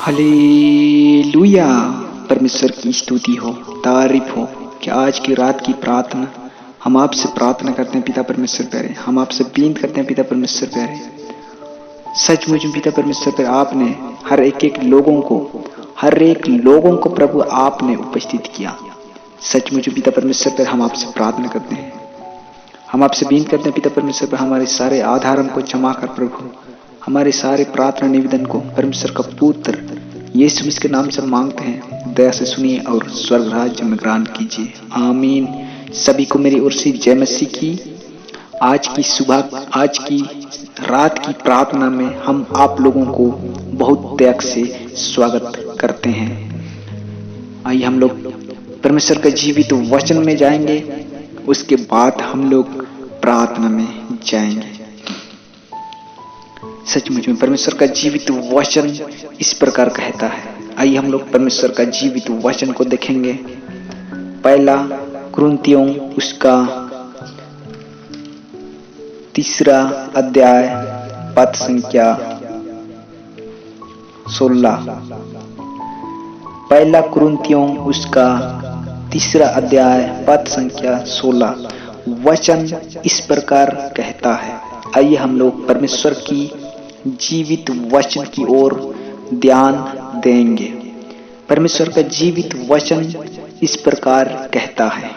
Hallelujah. परमेश्वर की स्तुति हो, तारीफ हो कि आज की रात की प्रार्थना हम आपसे प्रार्थना करते हैं पिता परमेश्वर प्यारे। हम आपसे विनती करते हैं पिता परमेश्वर प्यारे। सचमुच में पिता परमेश्वर प्यारे, आपने हर एक लोगों को प्रभु आपने उपस्थित किया। सचमुच में पिता परमेश्वर प्यारे, हम आपसे प्रार्थना करते हैं, हम आपसे विनती करते हैं पिता परमेश्वर प्यारे, हमारे सारे आधारों को क्षमा कर प्रभु, हमारे सारे प्रार्थना निवेदन को परमेश्वर का पुत्र यीशु मसीह के नाम से मांगते हैं। दया से सुनिए और स्वर्ग राज्य में ग्रहण कीजिए। आमीन। सभी को मेरी ओर से जय मसीह की। आज की रात की प्रार्थना में हम आप लोगों को बहुत त्याग से स्वागत करते हैं। आइए हम लोग परमेश्वर का जीवित वचन में जाएंगे, उसके बाद हम लोग प्रार्थना में जाएंगे। सचमुच में परमेश्वर का जीवित वचन इस प्रकार कहता है। आइए हम लोग परमेश्वर का जीवित वचन को देखेंगे। पहला कुरिन्थियों उसका 3 अध्याय पद संख्या 16। पहला कुरिन्थियों उसका 3 अध्याय पद संख्या 16 वचन इस प्रकार कहता है। आइए हम लोग परमेश्वर की जीवित वचन की ओर ध्यान देंगे। परमेश्वर का जीवित वचन इस प्रकार कहता है,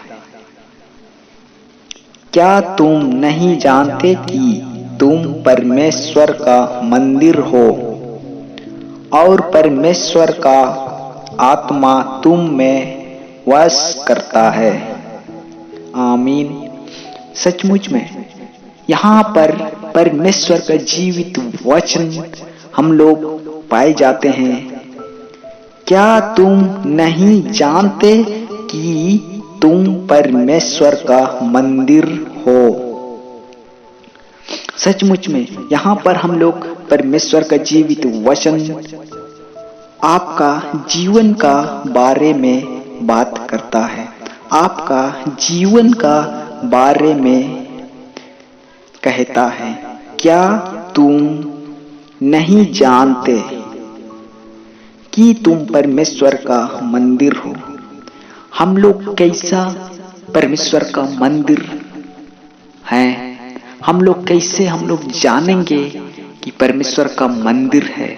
क्या तुम नहीं जानते कि तुम परमेश्वर का मंदिर हो और परमेश्वर का आत्मा तुम में वास करता है। आमीन। सचमुच में यहाँ पर परमेश्वर का जीवित वचन हम लोग पाए जाते हैं। क्या तुम नहीं जानते कि तुम परमेश्वर का मंदिर हो? सचमुच में यहाँ पर हम लोग परमेश्वर का जीवित वचन आपका जीवन का बारे में बात करता है। आपका जीवन का बारे में कहता है, क्या तुम नहीं जानते कि तुम परमेश्वर का मंदिर हो? हम लोग कैसा परमेश्वर का मंदिर हैं? हम लोग कैसे जानेंगे कि परमेश्वर का मंदिर है?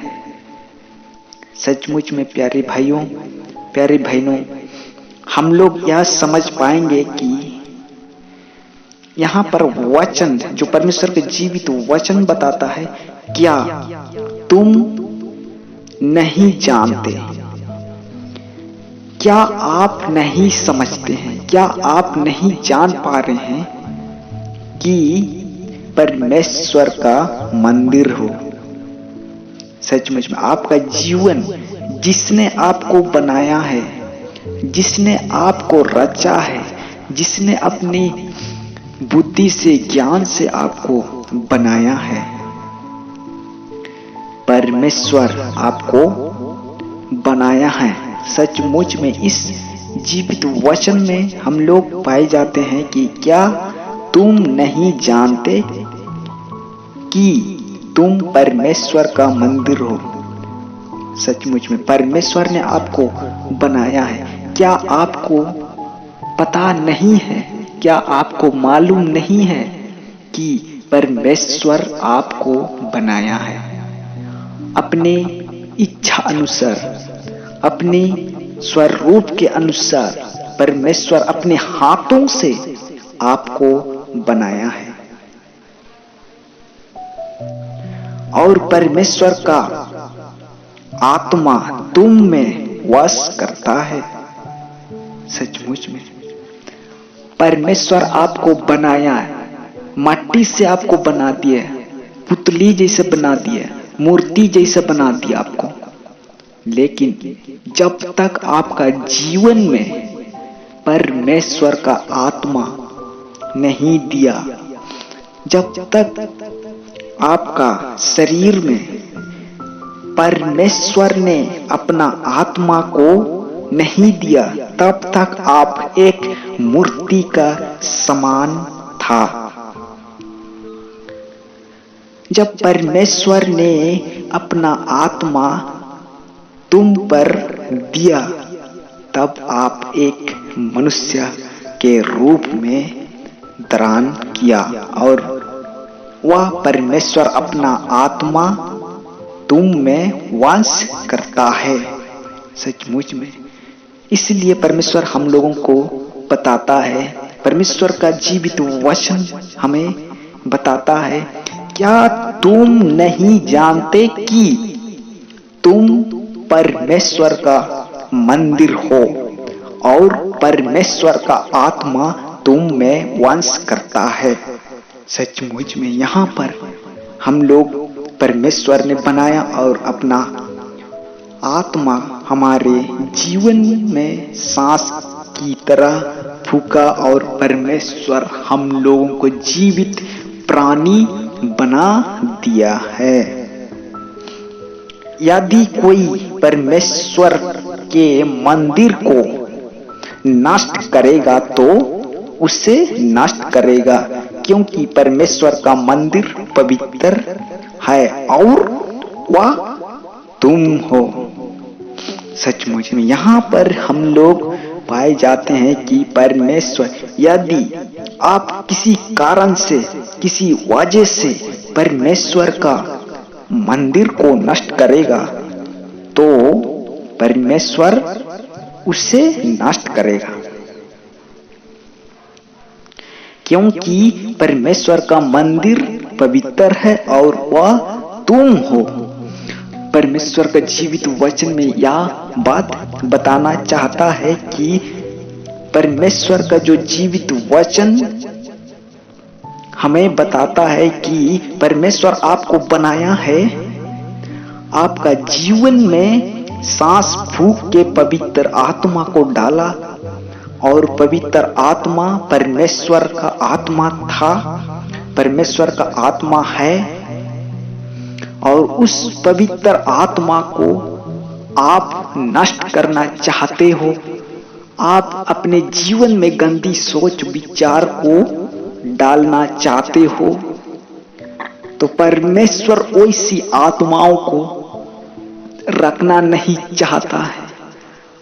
सचमुच में प्यारे भाइयों, प्यारे बहनों, हम लोग यह समझ पाएंगे कि यहाँ पर वचन जो परमेश्वर के जीवित वचन बताता है, क्या तुम नहीं जानते? क्या आप नहीं समझते हैं? क्या आप नहीं जान पा रहे हैं कि परमेश्वर का मंदिर हो? सचमुच में आपका जीवन जिसने आपको बनाया है, जिसने आपको रचा है, जिसने अपनी बुद्धि से, ज्ञान से आपको बनाया है, परमेश्वर आपको बनाया है। सचमुच में इस जीवित वचन में हम लोग पाए जाते हैं कि क्या तुम नहीं जानते कि तुम परमेश्वर का मंदिर हो? सचमुच में परमेश्वर ने आपको बनाया है। क्या आपको पता नहीं है? क्या आपको मालूम नहीं है कि परमेश्वर आपको बनाया है? अपने इच्छा अनुसार, अपने स्वरूप के अनुसार परमेश्वर अपने हाथों से आपको बनाया है और परमेश्वर का आत्मा तुम में वास करता है। सचमुच में परमेश्वर आपको बनाया है, मट्टी से आपको बना दिया, पुतली जैसे बना दिया, मूर्ति जैसे बना दिया आपको। लेकिन जब तक आपका जीवन में परमेश्वर का आत्मा नहीं दिया, जब तक आपका शरीर में परमेश्वर ने अपना आत्मा को नहीं दिया, तब तक आप एक मूर्ति का समान था। जब परमेश्वर ने अपना आत्मा तुम पर दिया, तब आप एक मनुष्य के रूप में धारण किया और वह परमेश्वर अपना आत्मा तुम में वास करता है। सचमुच में इसलिए परमेश्वर हम लोगों को बताता है, परमेश्वर का जीवित वचन हमें बताता है, क्या तुम नहीं जानते कि तुम परमेश्वर का मंदिर हो और परमेश्वर का आत्मा तुम में वास करता है। सचमुच में यहाँ पर हम लोग परमेश्वर ने बनाया और अपना आत्मा हमारे जीवन में सांस की तरह फूका और परमेश्वर हम लोगों को जीवित प्राणी बना दिया है। यदि कोई परमेश्वर के मंदिर को नष्ट करेगा तो उसे नष्ट करेगा, क्योंकि परमेश्वर का मंदिर पवित्र है और वह तुम हो। सचमुच में यहाँ पर हम लोग पाए जाते हैं कि परमेश्वर, यदि आप किसी कारण से, किसी वजह से परमेश्वर का मंदिर को नष्ट करेगा तो परमेश्वर उसे नष्ट करेगा, क्योंकि परमेश्वर का मंदिर पवित्र है और वह तुम हो। परमेश्वर का जीवित वचन में यह बात बताना चाहता है कि परमेश्वर का जो जीवित वचन हमें बताता है कि परमेश्वर आपको बनाया है, आपका जीवन में सांस फूंक के पवित्र आत्मा को डाला और पवित्र आत्मा परमेश्वर का आत्मा था, परमेश्वर का आत्मा है और उस पवित्र आत्मा को आप नष्ट करना चाहते हो। आप अपने जीवन में गंदी सोच विचार को डालना चाहते हो तो परमेश्वर वैसी आत्माओं को रखना नहीं चाहता है,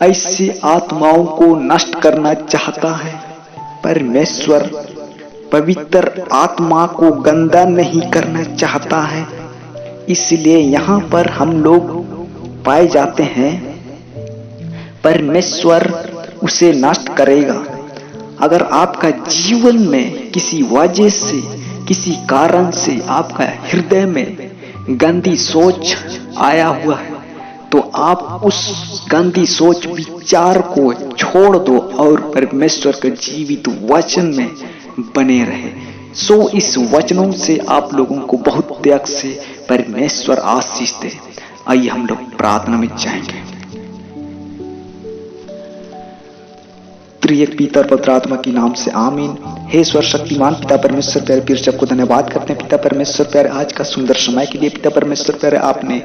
ऐसी आत्माओं को नष्ट करना चाहता है। परमेश्वर पवित्र आत्मा को गंदा नहीं करना चाहता है, इसलिए यहाँ पर हम लोग पाए जाते हैं परमेश्वर उसे नष्ट करेगा। अगर आपका जीवन में किसी वजह से, किसी कारण से आपका हृदय में गंदी सोच आया हुआ है तो आप उस गंदी सोच विचार को छोड़ दो और परमेश्वर के जीवित वचन में बने रहे। सो इस वचनों से आप लोगों को बहुत त्याग से परमेश्वर आशीष दे। आइए हम लोग प्रार्थना में जाएंगे। त्रिएक पिता और पवित्र आत्मा के नाम से आमीन। हे ईश्वर शक्तिमान पिता परमेश्वर प्यारे, पीर सबको धन्यवाद करते हैं पिता परमेश्वर प्यारे आज का सुंदर समय के लिए। पिता परमेश्वर प्यारे, आपने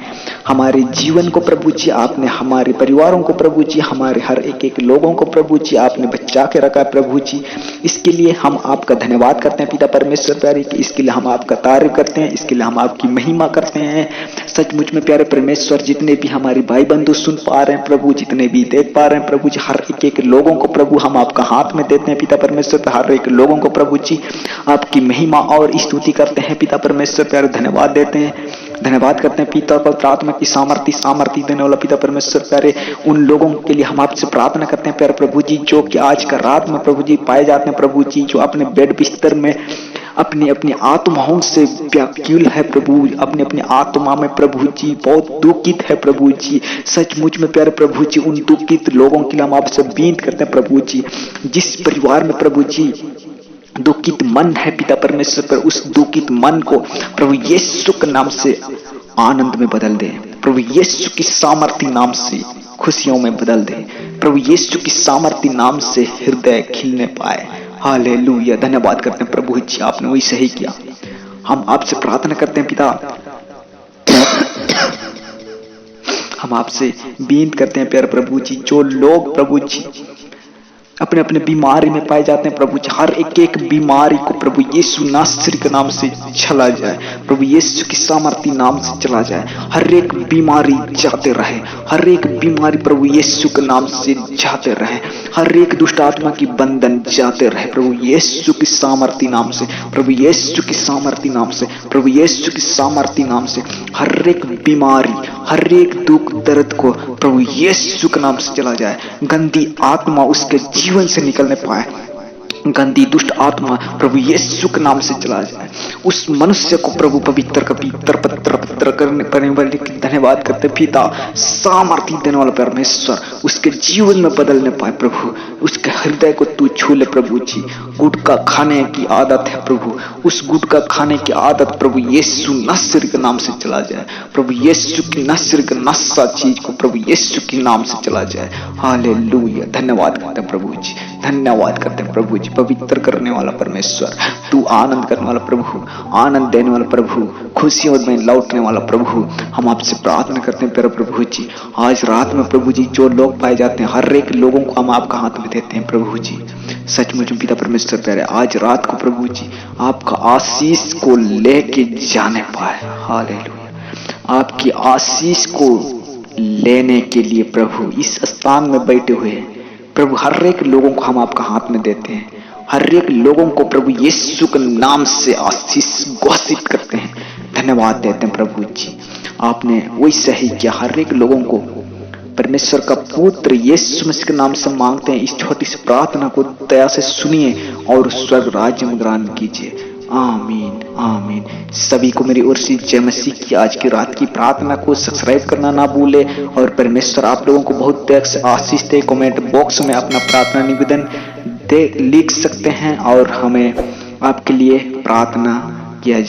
हमारे जीवन को प्रभु जी, आपने हमारे परिवारों को प्रभु जी, हमारे हर एक एक लोगों को प्रभु जी आपने बचा के रखा है प्रभु जी। इसके लिए हम आपका धन्यवाद करते हैं पिता परमेश्वर प्यारे, कि इसके लिए हम आपका तारीफ करते हैं, इसके लिए हम आपकी महिमा करते हैं। सचमुच में प्यारे परमेश्वर, जितने भी हमारे भाई बंधु सुन पा रहे हैं प्रभु, जितने भी देख पा रहे हैं प्रभु जी, हर एक एक लोगों को प्रभु हम आपका हाथ में देते हैं पिता परमेश्वर, हर एक लोगों को प्रभु जी आपकी महिमा और स्तुति करते हैं पिता परमेश्वर प्यारे। धन्यवाद देते हैं, धन्यवाद करते हैं पिता और प्रार्थना की सामर्थ्य देने वाला पिता परमेश्वर प्यारे। उन लोगों के लिए हम आपसे प्रार्थना करते हैं प्यारे प्रभु जी, जो कि आज का रात में प्रभु जी पाए जाते हैं प्रभु जी, जो अपने बेड बिस्तर में अपनी अपनी आत्माओं से व्याकुल है प्रभु, अपने अपनी आत्मा में प्रभु जी बहुत दुखित है प्रभु जी। सचमुच में प्यारे प्रभु जी, उन दुखित लोगों के लिए हम आपसे विनती करते हैं प्रभु जी, जिस परिवार में प्रभु जी दुखित मन है पिता परमेश्वर पर, उस दुखित मन को प्रभु यीशु के नाम से आनंद में बदल दे, प्रभु यीशु की सामर्थ्य नाम से खुशियों में बदल दे, प्रभु यीशु की सामर्थ्य नाम से हृदय खिलने पाए। हालेलुया। धन्यवाद करते हैं प्रभु जी, आपने वही सही किया। हम आपसे प्रार्थना करते हैं पिता, हम आपसे विनती करते हैं प्यारे प्रभु जी, जो लोग प्रभु जी अपने अपने बीमारी में पाए जाते हैं प्रभु जी। हर एक एक बीमारी को प्रभु यीशु नासरी के नाम से चला जाए, प्रभु यीशु की सामर्थी नाम से चला जाए। हर एक बीमारी जाते रहे, हर एक बीमारी प्रभु यीशु के नाम से जाते रहे। हर एक दुष्ट आत्मा की बंधन जाते रहे प्रभु यीशु की सामर्थी नाम से, प्रभु यीशु की सामर्थी नाम से, प्रभु यीशु की सामर्थी नाम से। हर एक बीमारी, हर एक दुख दर्द को प्रभु यीशु के नाम से चला जाए। गंदी आत्मा उसके जीवन से निकलने पाए, गंदी दुष्ट आत्मा प्रभु यीशु के नाम से चला जाए। उस मनुष्य को प्रभु पवित्र करने वाले धन्यवाद करते पिता, सामर्थ्य देने वाला परमेश्वर उसके जीवन में बदलने पाए प्रभु। उसके हृदय को तू छू ले प्रभु जी। गुटखा खाने की आदत है प्रभु, उस गुटखा खाने की आदत प्रभु यीशु नासरी के नाम से चला जाए। प्रभु यीशु की नासरी का नशा चीज को प्रभु यीशु के नाम से चला जाए। हालेलुया। धन्यवाद करते हैं प्रभु जी, धन्यवाद करते हैं प्रभु जी। पवित्र करने वाला परमेश्वर, तू आनंद करने वाला प्रभु, आनंद देने वाला प्रभु, खुशियों में लौटने वाला प्रभु, हम आपसे प्रार्थना करते हैं प्यारे प्रभु जी। आज रात में प्रभु जी जो लोग पाए जाते हैं, हर एक लोगों को हम आपका हाथ में देते हैं प्रभु जी। सचमुच पिता परमेश्वर प्यारे, आज रात को प्रभु जी आपका आशीष को लेके जाने पाए। हालेलुया। आपकी आशीष को लेने के लिए प्रभु इस स्थान में बैठे हुए हैं प्रभु, हर एक लोगों को हम आपका हाथ में देते हैं। हर एक लोगों को प्रभु यीशु के नाम से आशीष घोषित करते हैं, धन्यवाद देते हैं प्रभु जी। आपने वैसा ही किया। हर एक लोगों को परमेश्वर का पुत्र यीशु मसीह के नाम से मांगते हैं। इस छोटी सी प्रार्थना को दया से सुनिए और स्वर्ग राज्य में ग्रहण कीजिए। आमीन आमीन। सभी को मेरी ओर से जय मसीह की। आज की रात की प्रार्थना को सब्सक्राइब करना ना भूले और परमेश्वर आप लोगों को बहुत देर से आशीष दे। कमेंट बॉक्स में अपना प्रार्थना निवेदन दे लिख सकते हैं और हमें आपके लिए प्रार्थना किया जाए।